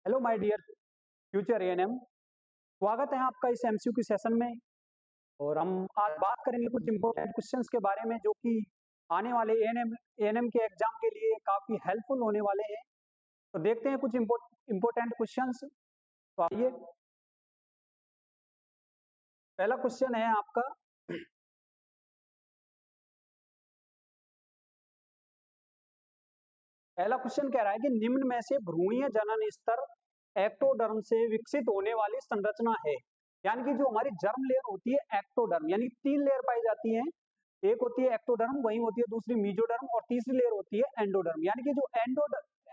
Hello my dear future ANM. स्वागत है आपका इस एमसीक्यू सेशन में। और हम आज बात करेंगे कुछ इंपॉर्टेंट क्वेश्चंस के बारे में जो कि आने वाले एएनएम के एग्जाम के लिए काफी हेल्पफुल होने वाले हैं। तो देखते हैं कुछ इंपॉर्टेंट क्वेश्चंस। तो आइए, पहला क्वेश्चन है आपका। पहला क्वेश्चन कह रहा है कि निम्न में से भ्रूणीय जनन स्तर एक्टोडर्म से विकसित होने वाली संरचना है। यानी कि जो हमारी जर्म लेयर होती है एक्टोडर्म, यानी 3 लेयर पाई जाती है। एक होती है एक्टोडर्म, वही होती है दूसरी मीजोडर्म, और तीसरी लेयर होती है एंडोडर्म। यानी कि जो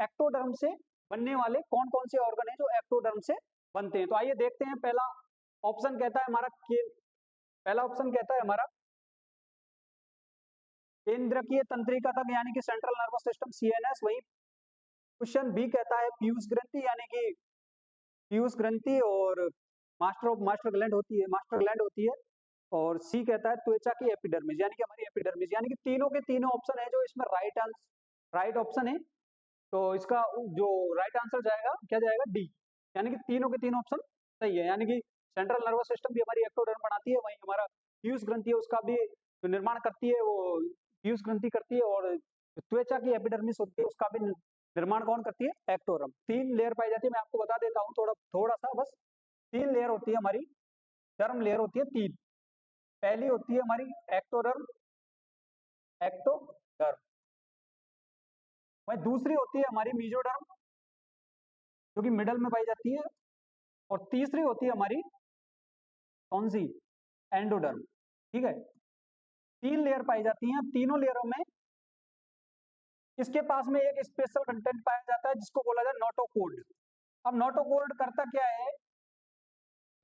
एक्टोडर्म से बनने वाले कौन कौन से ऑर्गन है जो एक्टोडर्म से बनते हैं। तो आइए देखते हैं। पहला ऑप्शन कहता है हमारा पहला ऑप्शन कहता है हमारा केंद्रकीय तंत्रिका तक, यानी कि सेंट्रल नर्वस सिस्टम सीएनएस। वही क्वेश्चन बी कहता है पीयूष ग्रंथि, यानी कि पीयूष ग्रंथि और मास्टर ग्लैंड होती है। और सी कहता है त्वचा की एपिडर्मिस, यानी कि हमारी एपिडर्मिस। यानी कि तीनों के तीनों ऑप्शन है जो इसमें राइट ऑप्शन है। तो इसका जो राइट आंसर जाएगा क्या जाएगा, डी। यानी कि तीनों के तीनों ऑप्शन सही है। यानी कि सेंट्रल नर्वस सिस्टम भी हमारी एक्टोडर्म बनाती है, वहीं हमारा पीयूष ग्रंथि है उसका भी जो निर्माण करती है वो पीयूष ग्रंथि करती है। और त्वचा की एपिडर्मिस होती है उसका भी निर्माण कौन करती है, एक्टोडर्म। 3 लेयर पाई जाती है। मैं आपको बता देता हूँ थोड़ा थोड़ा सा बस। 3 लेयर होती है हमारी, जर्म लेयर होती है 3। पहली होती है हमारी एक्टोडर्म, एक्टोडर्म। वही दूसरी होती है हमारी मीजोडर्म, जो कि मिडल में पाई जाती है। और तीसरी होती है हमारी कौन सी, एंडोडर्म। ठीक है, 3 लेयर पाई जाती हैं। तीनों लेयरों में इसके पास में एक स्पेशल कंटेंट पाया जाता है जिसको बोला जाए नोटोकोड। अब नोटोकोड करता क्या है,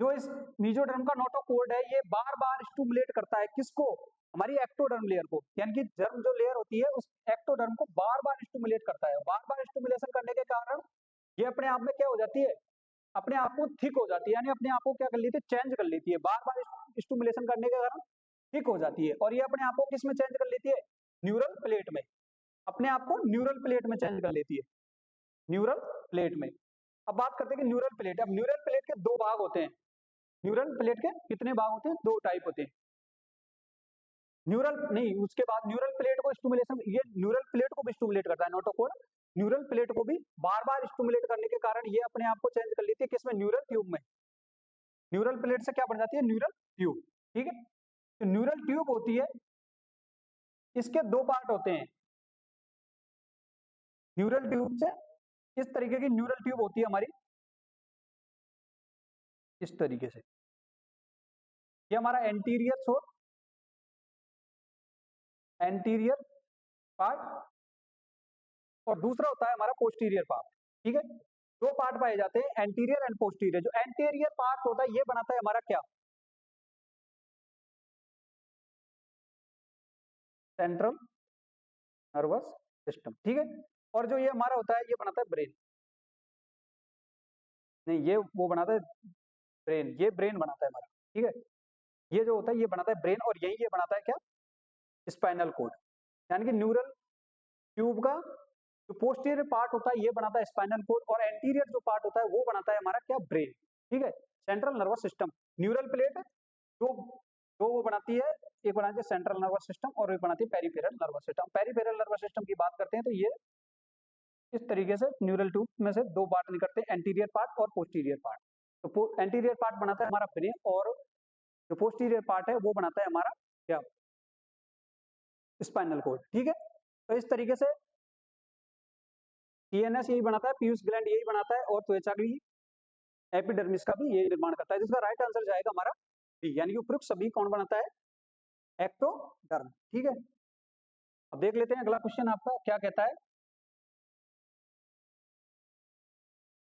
जो इस मीजोडर्म का नोटोकोड है ये बार बार स्टिमुलेट करता है किसको, हमारी एक्टोडर्म लेयर को। यानी कि जर्म जो लेयर होती है उस एक्टोडर्म को बार बार स्टिमुलेट करता है। बार बार स्टिमुलेशन करने के कारण ये अपने आप में क्या हो जाती है, अपने आप को थिक हो जाती है। यानी अपने आप को क्या कर लेती है, चेंज कर लेती है। बार बार स्टिमुलेशन करने के कारण थिक हो जाती है। और ये अपने आप को किस में चेंज कर लेती है, न्यूरल प्लेट में। अपने आप को न्यूरल प्लेट में चेंज कर लेती है, न्यूरल प्लेट में। अब बात करते हैं कि न्यूरल प्लेट। अब न्यूरल प्लेट के 2 भाग होते हैं। न्यूरल प्लेट के कितने भाग होते हैं, 2 टाइप होते हैं। न्यूरल नहीं, उसके बाद न्यूरल प्लेट को स्टिमुलेशन, ये न्यूरल प्लेट को भी स्टिमुलेट करता है नोटोकोड। न्यूरल प्लेट को भी बार बार स्टिमुलेट करने के कारण ये अपने आप को चेंज कर लेती है किसमें, न्यूरल ट्यूब में। न्यूरल प्लेट से क्या बन जाती है, न्यूरल ट्यूब। ठीक है, तो न्यूरल ट्यूब होती है, इसके 2 पार्ट होते हैं। न्यूरल ट्यूब से इस तरीके की न्यूरल ट्यूब होती है हमारी, इस तरीके से। ये हमारा एंटीरियर छोर, एंटीरियर पार्ट, और दूसरा होता है हमारा पोस्टीरियर पार्ट। ठीक है, 2 पार्ट पाए जाते हैं, एंटीरियर एंड पोस्टीरियर। जो एंटीरियर पार्ट होता है ये बनाता है हमारा क्या, सेंट्रल नर्वस सिस्टम। ठीक है, और जो ये हमारा होता है ये बनाता है ब्रेन। नहीं, ये वो बनाता है ब्रेन, ये ब्रेन बनाता है हमारा। ठीक है, ये जो होता है ये बनाता है ब्रेन, और यही ये बनाता है क्या, स्पाइनल कोड। यानी कि न्यूरल ट्यूब का जो पोस्टीरियर पार्ट होता है ये बनाता है स्पाइनल कोड, और एंटीरियर जो पार्ट होता है वो बनाता है हमारा क्या, ब्रेन। ठीक है, central nervous system. Neural plate जो जो वो बनाती है, एक बनाती है सेंट्रल नर्वस सिस्टम और एक बनाती है peripheral nervous system. Peripheral nervous system की बात करते हैं तो ये इस तरीके से न्यूरल ट्यूब में से 2 पार्ट निकलते हैं, एंटीरियर पार्ट और पोस्टीरियर पार्ट। तो एंटीरियर पार्ट बनाता है हमारा ब्रेन, और जो पोस्टीरियर पार्ट है वो बनाता है हमारा क्या, स्पाइनल कोड। ठीक है, तो इस तरीके से सीएनएस यही बनाता है, पीयूष ग्लैंड यही बनाता है, और त्वचा की एपिडर्मिस का भी यही निर्माण करता है। जिसका राइट आंसर जाएगा हमारा डी, यानी कि उपयुक्त सभी कौन बनाता है, एक्टोडर्म। ठीक है, अब देख लेते हैं अगला क्वेश्चन आपका क्या कहता है।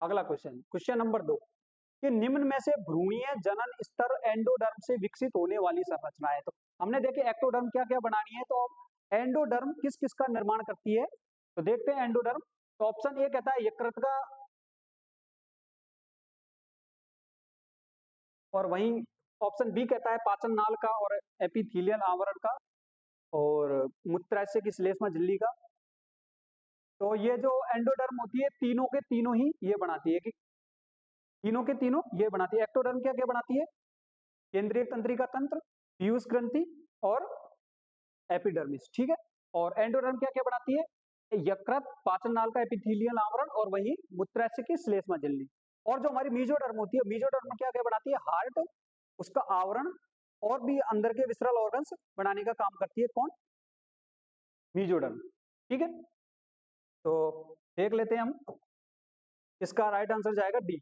अगला क्वेश्चन, क्वेश्चन नंबर 2, कि निम्न में से भ्रूणीय जनन स्तर एंडोडर्म से विकसित होने वाली संरचना है। तो हमने देखे एक्टोडर्म क्या क्या बनानी है, तो एंडोडर्म किस किस का निर्माण करती है, तो देखते हैं एंडोडर्म। तो ऑप्शन ए कहता है यकृत का, और वहीं ऑप्शन बी कहता है पाचन नाल का और एपिथेलियल आवरण का, और मूत्राशय की श्लेष्मा झिल्ली का। तो ये जो एंडोडर्म होती है तीनों के तीनों ही ये बनाती है कि तीनों के तीनों ये बनाती है। एक्टोडर्म क्या क्या बनाती है? केंद्रीय तंत्रिका तंत्र, पीयूष ग्रंथि और एपिडर्मिस, ठीक है। और एंडोडर्म क्या क्या बनाती है? यकृत, पाचन नाल का एपिथेलियल आवरण और वही मूत्राशय की श्लेष्मा झिल्ली। और जो हमारी मीजोडर्म होती है, मीजोडर्म क्या क्या बनाती है? हार्ट, उसका आवरण और भी अंदर के विसरल ऑर्गन्स बनाने का काम करती है। कौन? मीजोडर्म, ठीक है। तो देख लेते हैं हम, इसका राइट आंसर जाएगा डी।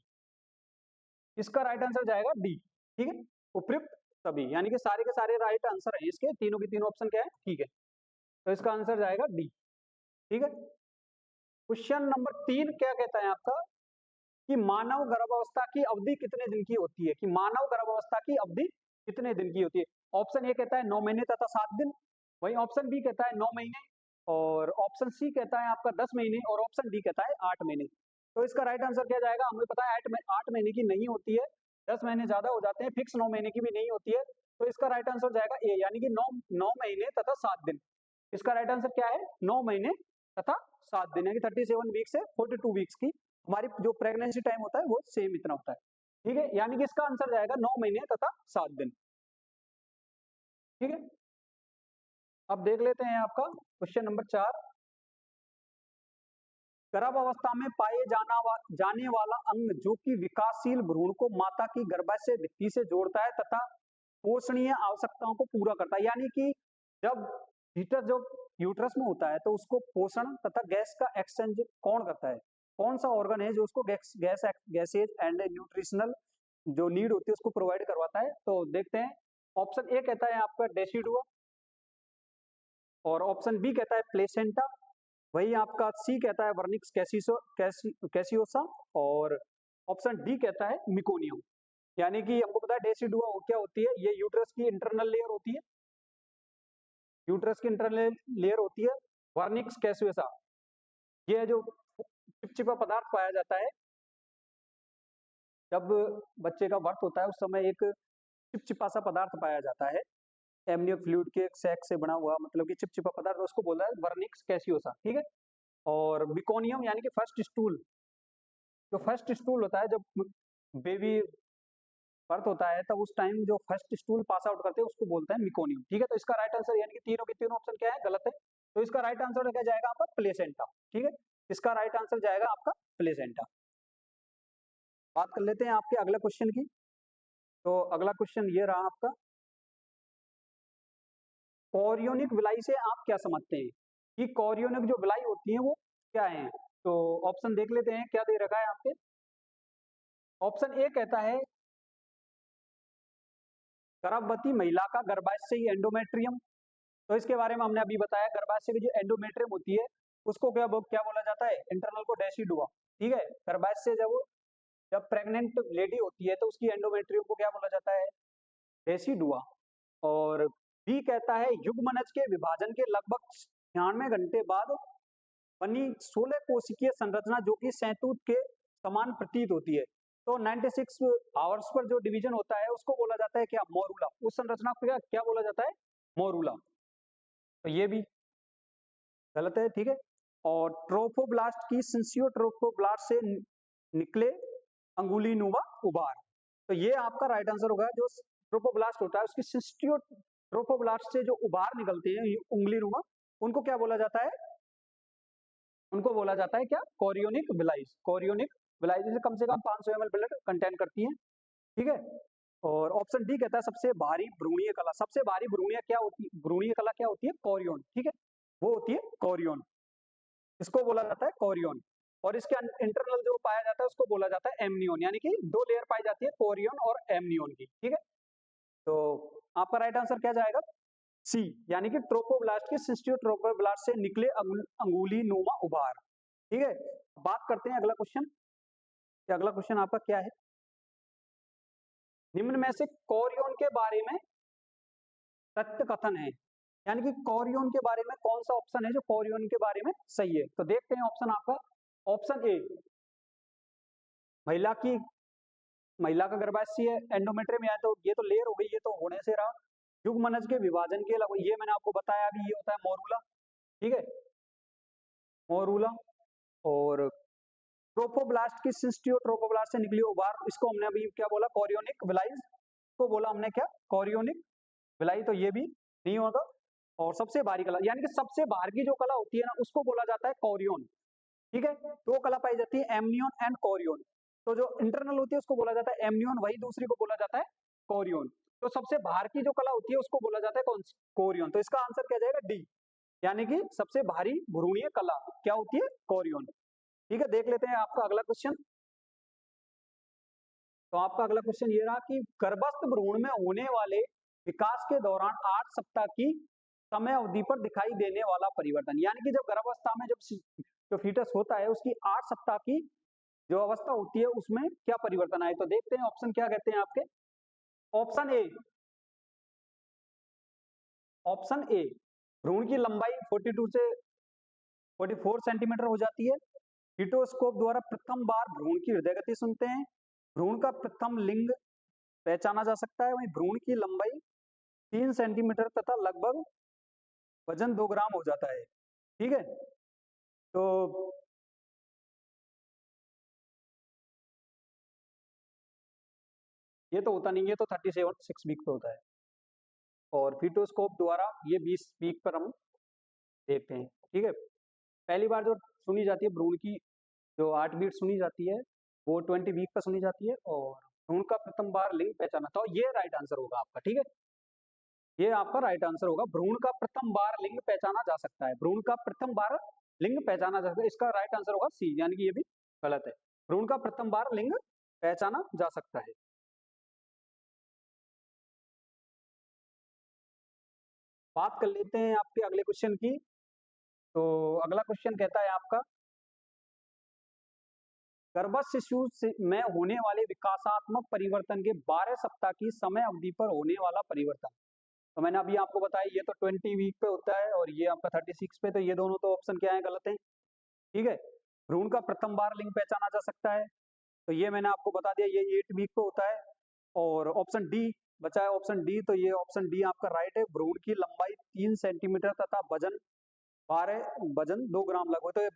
इसका राइट आंसर जाएगा डी, ठीक है। उपयुक्त सभी, यानी कि सारे के सारे राइट आंसर है इसके, तीनों के तीनों ऑप्शन क्या है, ठीक है। तो इसका आंसर जाएगा डी, ठीक है। क्वेश्चन नंबर 3 क्या कहता है आपका कि मानव गर्भावस्था की अवधि कितने दिन की होती है? कि मानव गर्भावस्था की अवधि कितने दिन की होती है? ऑप्शन ए कहता है 9 महीने तथा 7 दिन, वही ऑप्शन बी कहता है 9 महीने, और ऑप्शन सी कहता है आपका 10 महीने, और ऑप्शन डी कहता है 8 महीने। तो इसका राइट आंसर क्या जाएगा? हमें पता है 8 महीने की नहीं होती है, 10 महीने ज्यादा हो जाते हैं, फिक्स 9 महीने की भी नहीं होती है। तो इसका राइट आंसर जाएगा ए, यानी कि 9 महीने तथा 7 दिन। इसका राइट आंसर क्या है? 9 महीने तथा 7 दिन, यानी 37 वीक से 42 वीक्स की हमारी जो प्रेगनेंसी टाइम होता है वो सेम इतना होता है, ठीक है। यानी कि इसका आंसर जाएगा 9 महीने तथा 7 दिन, ठीक है। अब देख लेते हैं आपका क्वेश्चन नंबर 4। गर्भावस्था में पाए जाने वाला अंग जो कि विकासशील भ्रूण को माता की गर्भाशय भित्ति से जोड़ता है तथा पोषणीय आवश्यकताओं को पूरा करता है। यानी कि जब फीटस जो यूट्रस में होता है तो उसको पोषण तथा गैस का एक्सचेंज कौन करता है? कौन सा ऑर्गन है जो उसको गैसेज एंड न्यूट्रिशनल जो नीड होती है उसको प्रोवाइड करवाता है? तो देखते हैं। ऑप्शन ए कहता है आपका डेसिडुआ, और ऑप्शन बी कहता है प्लेसेंटा, वही आपका सी कहता है वर्निक्स कैसियोसा, और ऑप्शन डी कहता है मिकोनियम। यानी कि हमको पता है डेसिडुआ क्या होती है, ये यूट्रस की इंटरनल लेयर होती है, यूट्रस की इंटरनल लेयर होती है। वर्निक्स कैसियोसा ये जो चिपचिपा पदार्थ पाया जाता है जब बच्चे का बर्थ होता है उस समय एक चिपचिपा सा पदार्थ पाया जाता है, एमनियो फ्लूइड के सैक से बना हुआ, मतलब कि चिपचिपा पदार्थ, उसको बोला है वर्निक्स कैसियोसा, ठीक है। और बिकोनियम यानी कि फर्स्ट स्टूल, जो फर्स्ट स्टूल होता है जब बेबी बर्थ होता है तब उस टाइम जो फर्स्ट स्टूल पास आउट करते हैं उसको बोलते हैं मिकोनियम, ठीक है। तो इसका राइट आंसर, यानी कि तीनों के तीनों ऑप्शन क्या है, गलत है। तो इसका राइट आंसर क्या जाएगा आपका? प्लेसेंटा, ठीक है। इसका राइट आंसर जाएगा आपका प्लेसेंटा। बात कर लेते हैं आपके अगला क्वेश्चन की। तो अगला क्वेश्चन ये रहा आपका, कॉरियोनिक विलाई से आप क्या समझते हैं? कि कॉरियोनिक जो विलाई होती है वो क्या है? तो ऑप्शन देख लेते हैं क्या दे रखा है आपके। ऑप्शन ए कहता है गर्भवती महिला का गर्भाशयी एंडोमेट्रियम। तो इसके बारे में हमने अभी बताया, गर्भाशय की जो एंडोमेट्रियम होती है उसको क्या बोला जाता है? इंटरनल को डेसिडुआ, ठीक है। गर्भाशय जब जब प्रेग्नेंट लेडी होती है तो उसकी एंडोमेट्रियम को क्या बोला जाता है? डेसिडुआ। और बी कहता है युग्मनज के विभाजन के लगभग 96 घंटे बाद बनी 16 कोशिकीय संरचना जो कि शहतूत के समान प्रतीत होती है। तो 96 आवर्स पर जो डिवीजन होता है उसको बोला जाता है क्या? मोरूला। उस संरचना को क्या क्या बोला जाता है? मोरूला। तो ये भी गलत है, ठीक है। और ट्रोफोब्लास्ट की सिंसियोट्रोफोब्लास्ट से निकले अंगुलीनुमा उभार। तो ये आपका राइट आंसर होगा। जो ट्रोफोब्लास्ट होता है उसकी सिंसियोट्रोफोब्लास्ट से जो उभार निकलते हैं उंगलीनुमा, उनको क्या बोला जाता है? उनको बोला जाता है क्या? कोरियोनिक विलाइज। कोरियोनिक विलाइज से कम 500 ml ब्लड कंटेन करती है, ठीक है। और ऑप्शन डी कहता है सबसे भारी भ्रूणीय कला। सबसे भारी भ्रूणीय क्या होती है? भ्रूणीय कला क्या होती है? कोरियोन, ठीक है, वो होती है कोरियोन। इसको बोला जाता है कोरियोन। और इसके इंटरनल जो पाया जाता है उसको बोला जाता है एमनियोन, यानी कि 2 लेयर पाई जाती है कोरियोन और एमनियोन की, ठीक है। तो आपका राइट आंसर क्या जाएगा? सी, यानी कि ट्रोफोब्लास्ट के सिस्टियोट्रोफोब्लास्ट से निकले अंगुली नुमा उभार, ठीक है। बात करते हैं अगला क्वेश्चन। अगला क्वेश्चन आपका क्या है? निम्न में से कोरियोन के बारे में सत्य कथन है, यानी कि कोरियोन के बारे में कौन सा ऑप्शन है जो कोरियोन के बारे में सही है? तो देखते हैं ऑप्शन आपका। ऑप्शन ए, महिला का गर्भाशय एंडोमेट्रियम, या तो ये तो लेयर हो गई, ये तो होने से रहा। युग्मनज के विभाजन के अलावा ये मैंने आपको बताया अभी, ये होता है मोरूला, ठीक है, मोरूला। और ट्रोफोब्लास्ट की सिस्टियोट्रोफोब्लास्ट से निकली उभार, इसको हमने अभी क्या बोला, कोरियोनिक विलाइज को बोला हमने, क्या कोरियोनिक विलाई, तो ये भी नहीं होगा। और सबसे बाहरी कला यानी कि सबसे बाहर की जो कला होती है ना उसको बोला जाता है कोरियोन, ठीक है। तो वो कला पाई जाती है एमनियोन एंड कोरियोन। तो जो इंटरनल होती है उसको बोला जाता है एमनियोन, वही दूसरी को बोला जाता है कोरियोन। तो सबसे बाहर की जो कला होती है उसको बोला जाता है कौन सी, कोरियोन। तो इसका आंसर क्या जाएगा, डी, यानी कि सबसे भारी भ्रूणीय कला क्या होती है, कोरियोन। ठीक है, देख लेते हैं आपका अगला क्वेश्चन। तो आपका अगला क्वेश्चन ये रहा कि गर्भस्थ भ्रूण में होने वाले विकास के दौरान 8 सप्ताह की समय अवधि पर दिखाई देने वाला परिवर्तन, यानी कि जब गर्भावस्था में जब जो फीटस होता है उसकी 8 सप्ताह की जो अवस्था होती है उसमें क्या परिवर्तन आए। तो देखते हैं ऑप्शन क्या कहते हैं आपके। ऑप्शन ए, ऑप्शन ए, भ्रूण की लंबाई 42 से 44 सेंटीमीटर हो जाती है। फीटोस्कोप द्वारा प्रथम बार भ्रूण की हृदय गति सुनते हैं। भ्रूण का प्रथम लिंग पहचाना जा सकता है। वहीं भ्रूण की लंबाई 3 सेंटीमीटर तथा लगभग वजन 2 ग्राम हो जाता है, ठीक है। तो ये तो होता नहीं है, तो 36 वीक पे होता है। और फीटोस्कोप द्वारा ये 20 वीक पर हम देखते हैं, ठीक है। पहली बार जो सुनी जाती है भ्रूण की जो 8 बीट सुनी जाती है वो 20 वीक पर सुनी जाती है। और भ्रूण का प्रथम बार लिंग पहचाना, तो ये राइट आंसर होगा आपका, ठीक है। ये आपका राइट आंसर होगा, भ्रूण का प्रथम बार लिंग पहचाना जा सकता है। भ्रूण का प्रथम बार लिंग पहचाना जा सकता है, इसका राइट आंसर होगा सी, यानी कि ये भी गलत है। भ्रूण का प्रथम बार लिंग पहचाना जा सकता है। बात कर लेते हैं आपके अगले क्वेश्चन की। तो अगला क्वेश्चन कहता है आपका, गर्भस्थ शिशु में होने वाले विकासात्मक परिवर्तन के 12 सप्ताह की समय अवधि पर होने वाला परिवर्तन। तो मैंने अभी आपको बताया ये तो 20 वीक पे होता है और ये आपका 36 पे, तो ये दोनों तो ऑप्शन क्या है, गलत है, ठीक है। भ्रूण का प्रथम बार लिंग पहचाना जा सकता है, तो ये मैंने आपको बता दिया, ये 8 वीक पे होता है। और ऑप्शन डी बचा है, ऑप्शन डी, तो ये ऑप्शन डी आपका राइट है। भ्रूण की लंबाई 3 सेंटीमीटर तथा वजन 2 ग्राम लगभग। तो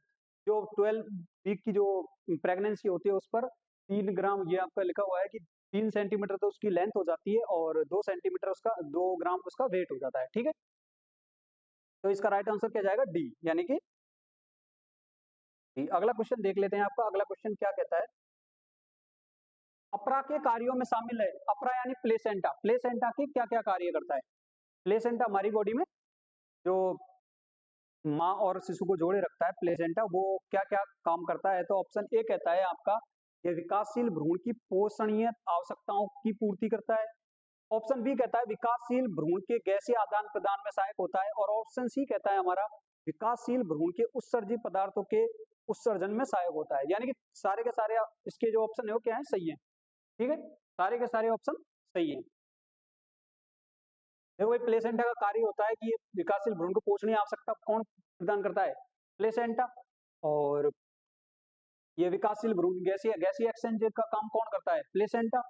जो 12 वीक की जो प्रेगनेंसी होती है उस पर 3 ग्राम, ये आपका लिखा हुआ है कि 3 सेंटीमीटर तो उसकी लेंथ हो जाती है और 2 सेंटीमीटर उसका 2 ग्राम उसका वेट हो जाता है, ठीक है। तो इसका राइट आंसर क्या जाएगा, डी, यानी कि डी। अगला क्वेश्चन देख लेते हैं आपका। अगला क्वेश्चन क्या कहता है, अपरा के कार्यों में शामिल है, अपरा यानी प्लेसेंटा, प्लेसेंटा की क्या क्या कार्य करता है। प्लेसेंटा हमारी बॉडी में जो माँ और शिशु को जोड़े रखता है, प्लेसेंटा, वो क्या क्या काम करता है। तो ऑप्शन ए कहता है आपका, ये विकासशील भ्रूण की पोषणीय आवश्यकताओं की पूर्ति करता है। ऑप्शन बी कहता है विकासशील भ्रूण के गैसीय आदान प्रदान में सहायक होता है। और ऑप्शन सी कहता है हमारा विकासशील भ्रूण के उत्सर्जित पदार्थों के उत्सर्जन में सहायक होता है। यानी कि सारे के सारे इसके जो ऑप्शन है वो क्या है, सही है, ठीक है, सारे के सारे ऑप्शन सही है। देखो भाई, प्लेसेंटा का कार्य होता है कि ये विकासशील भ्रूण को पोषणीय आवश्यकता कौन प्रदान करता है, प्लेसेंटा। और ये विकासशील भ्रूण गैसीय गैसीय एक्सचेंज का काम कौन करता है, प्लेसेंटा।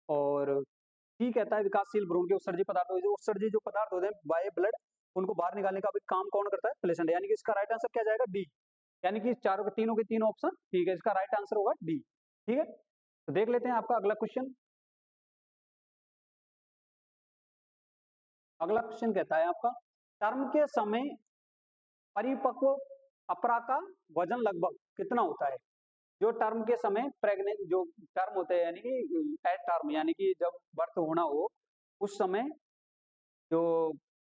और सी कहता है विकासशील भ्रूण के उत्सर्जित पदार्थ, जो उत्सर्जित जो पदार्थ होते हैं बाय ब्लड, उनको बाहर निकालने का भी काम कौन करता है, प्लेसेंटा। यानी कि इसका राइट आंसर क्या जाएगा, डी, यानी कि चारों के तीनों ऑप्शन ठीक है, इसका राइट आंसर होगा डी, ठीक है। तो देख लेते हैं आपका अगला क्वेश्चन। अगला क्वेश्चन कहता है आपका, टर्म के समय परिपक्व अपरा का वजन लगभग कितना होता है। जो टर्म के समय प्रेग्नेंट जो टर्म होते हैं, यानी कि एट टर्म, यानी कि जब बर्थ होना हो उस समय जो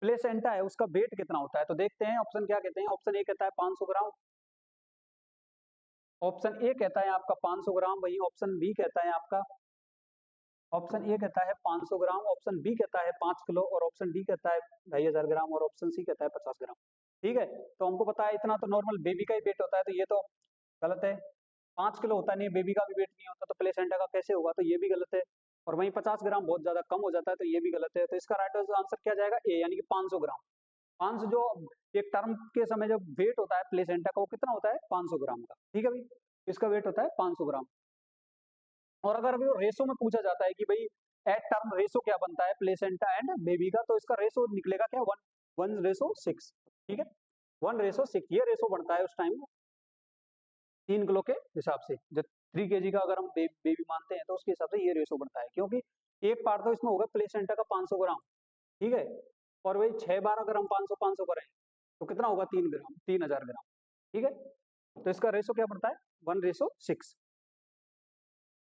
प्लेसेंटा है उसका वेट कितना होता है। तो देखते हैं ऑप्शन क्या कहते हैं। ऑप्शन ए कहता है 500 ग्राम, ऑप्शन ए कहता है आपका 500 ग्राम, वही ऑप्शन बी कहता है आपका, ऑप्शन ए कहता है 500 ग्राम, ऑप्शन बी कहता है 5 किलो, और ऑप्शन डी कहता है 2500 ग्राम, और ऑप्शन सी कहता है 50 ग्राम, ठीक है। तो हमको पता है इतना तो नॉर्मल बेबी का ही वेट होता है, तो ये तो गलत है। 5 किलो होता नहीं, बेबी का भी वेट नहीं होता, तो प्लेसेंटा का कैसे होगा, तो ये भी गलत है। और वहीं 50 ग्राम बहुत ज्यादा कम हो जाता है, तो ये भी गलत है। तो इसका राइट आंसर क्या जाएगा, ए, यानी कि 500 ग्राम। 500 जो एक टर्म के समय जब वेट होता है प्लेसेंटा का वो कितना होता है, 500 ग्राम का, ठीक है भाई। इसका वेट होता है 500 ग्राम। और अगर अभी रेशो में पूछा जाता है कि भाई एट टर्म रेशो क्या बनता है प्लेसेंटा एंड बेबी का, तो इसका रेशो निकलेगा क्या, 1:6, ठीक है, 1:6 ये रेशो बनता है उस टाइम। 3 किलो के हिसाब से, जब 3 kg का अगर हम बेबी मानते हैं तो उसके हिसाब से ये रेशो बढ़ता है, क्योंकि एक पार्ट तो इसमें होगा प्लेसेंटा का 500 ग्राम, ठीक है, और वही 6 बार अगर हम 500 500 करें तो कितना होगा 3 ग्राम, 3000 ग्राम, ठीक है। तो इसका रेशो क्या पड़ता है 1:6।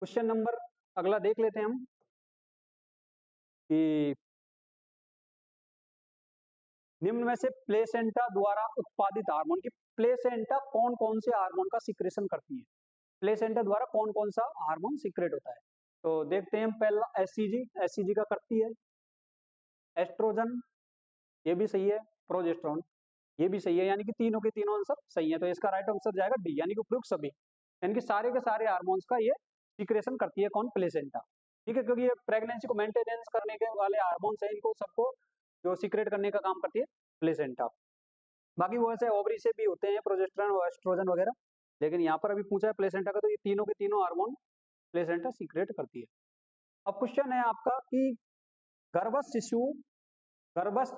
क्वेश्चन नंबर अगला देख लेते हैं हम कि निम्न में से प्लेसेंटा द्वारा उत्पादित हार्मोन की, प्लेसेंटा कौन कौन से हार्मोन का सिक्रेशन करती है, प्लेसेंटा द्वारा कौन कौन सा हार्मोन सिक्रेट होता है। तो देखते हैं पहला एससीजी का करती है, एस्ट्रोजन ये भी सही है, प्रोजेस्टेरोन ये भी सही है, यानी कि तीनों के तीनों आंसर सही है। तो इसका राइट आंसर जाएगा डी, यानी कि उपयुक्त सभी, यानी कि सारे के सारे हार्मोन्स का ये सिक्रेशन करती है कौन, प्लेसेंटा, ठीक है, क्योंकि ये प्रेगनेंसी को मेंटेनेंस करने के वाले हार्मोन्स हैं, इनको सबको जो सीक्रेट करने का काम करती है प्लेसेंटा। बाकी वो ऐसे ओवरी से भी होते हैं प्रोजेस्टेरोन और एस्ट्रोजन वगैरह, लेकिन यहाँ पर अभी पूछा है प्लेसेंटा का, तो ये तीनों के तीनों हार्मोन प्लेसेंटा सीक्रेट करती है। अब क्वेश्चन है आपका कि गर्भस्थ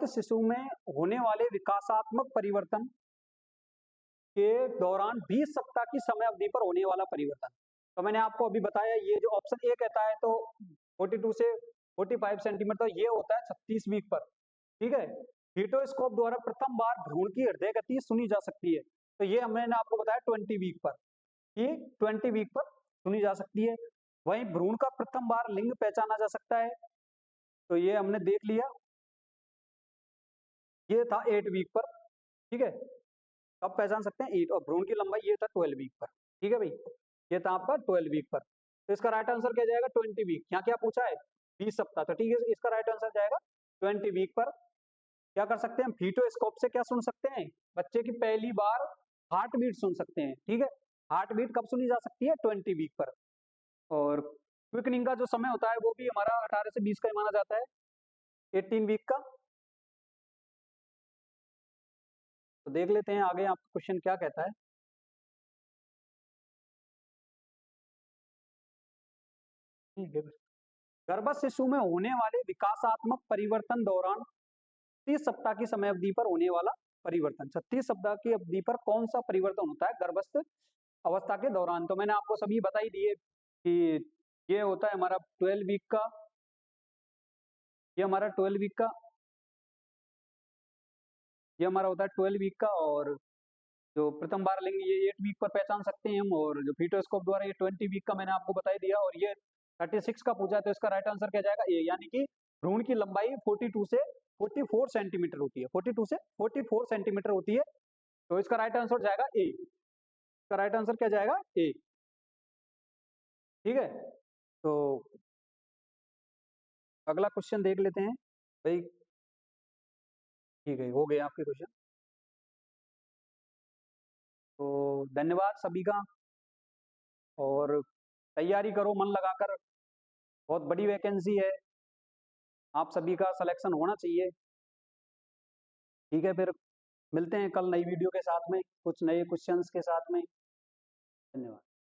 शिशु में होने वाले विकासात्मक परिवर्तन के दौरान 20 सप्ताह की समय अवधि पर होने वाला परिवर्तन। तो मैंने आपको अभी बताया, ये जो ऑप्शन ए कहता है तो 42 से 45 सेंटीमीटर, तो ये होता है 36 वीक पर, ठीक है। हीटोस्कोप द्वारा प्रथम बार भ्रूण की हृदय गति सुनी जा सकती है, तो ये मैंने आपको बताया 20 वीक पर, कि 20 वीक पर सुनी जा सकती है। वहीं भ्रूण का प्रथम बार लिंग पहचाना जा सकता है, तो ये हमने देख लिया, ये था 8 वीक पर, ठीक है, कब पहचान सकते हैं 8, और भ्रूण की लंबाई ये था 12 वीक पर, ठीक है भाई, ये था आपका 12 वीक पर। तो इसका राइट आंसर क्या जाएगा 20 वीक, यहाँ क्या पूछा है 20 सप्ताह, तो ठीक है, इसका राइट आंसर जाएगा 20 वीक पर। क्या कर सकते हैं, फीटोस्कोप से क्या सुन सकते हैं, बच्चे की पहली बार हार्ट बीट सुन सकते हैं, ठीक है, हार्ट बीट कब सुनी जा सकती है 20 वीक पर। और क्विकनिंग का जो समय होता है वो भी हमारा 18 से 20 का ही माना जाता है, 18 वीक का। तो देख लेते हैं आगे आपका क्वेश्चन क्या कहता है। गर्भस्थ शिशु में होने वाले विकासात्मक परिवर्तन दौरान 30 सप्ताह की समय अवधि पर होने वाला परिवर्तन, 36 सप्ताह की अवधि पर कौन सा परिवर्तन होता है गर्भस्थ अवस्था के दौरान। तो मैंने आपको सभी बता ही दिए कि ये होता है हमारा 12 वीक का, ये हमारा 12 वीक का, ये हमारा होता है 12 वीक का, और जो प्रथम बार लिंग ये 8 वीक पर पहचान सकते हैं हम, और जो फीटोस्कोप द्वारा ये 20 वीक का मैंने आपको बता ही दिया, और ये 36 का पूछा है, तो इसका राइट आंसर क्या जाएगा ए, यानी कि भ्रूण की लंबाई 42 से 44 सेंटीमीटर होती है, 42 से 44 सेंटीमीटर होती है, तो इसका राइट आंसर जाएगा ए, इसका राइट आंसर क्या जाएगा ए, ठीक है। तो अगला क्वेश्चन देख लेते हैं भाई, ठीक है, हो गए आपके क्वेश्चन। तो धन्यवाद सभी का, और तैयारी करो मन लगाकर, बहुत बड़ी वैकेंसी है, आप सभी का सिलेक्शन होना चाहिए, ठीक है। फिर मिलते हैं कल नई वीडियो के साथ में, कुछ नए क्वेश्चंस के साथ में। धन्यवाद।